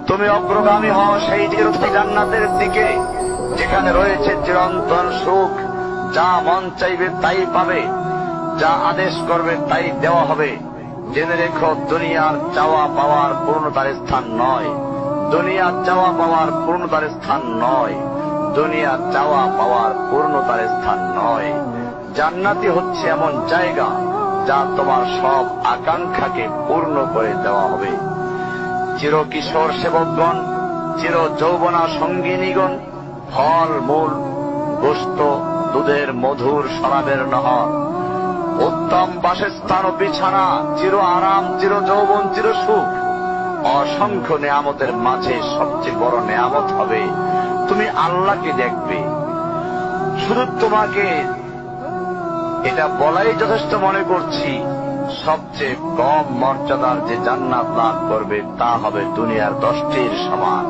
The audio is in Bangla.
তুমি অগ্রগামী হও সেই চিরস্থায়ী জান্নাতের দিকে, যেখানে রয়েছে চিরন্তন সুখ। যা মন চাইবে তাই পাবে, যা আদেশ করবে তাই দেওয়া হবে। জেনে রেখো, দুনিয়ার চাওয়া পাওয়ার পূর্ণতার স্থান নয়, দুনিয়ার চাওয়া পাওয়ার পূর্ণতার স্থান নয়, দুনিয়ার চাওয়া পাওয়ার পূর্ণতার স্থান নয়। জান্নাতি হচ্ছে এমন জায়গা যা তোমার সব আকাঙ্ক্ষাকে পূর্ণ করে দেওয়া হবে। চির কিশোর সেবকগণ, চির যৌবনা সঙ্গিনীগণ, ফল মূল, গোস্ত, দুধের মধুর শরাবের নহর, উত্তম বাসস্থান ও বিছানা, চির আরাম, চির যৌবন, চির সুখ, অসংখ্য নেয়ামতের মাঝে সবচেয়ে বড় নেয়ামত হবে তুমি আল্লাহকে দেখবে। শুধু তোমাকে এটা বলাই যথেষ্ট মনে করছি, সবচেয়ে কম মর্যাদার যে জান্নাত লাভ করবে তা হবে দুনিয়ার 10টির সমান।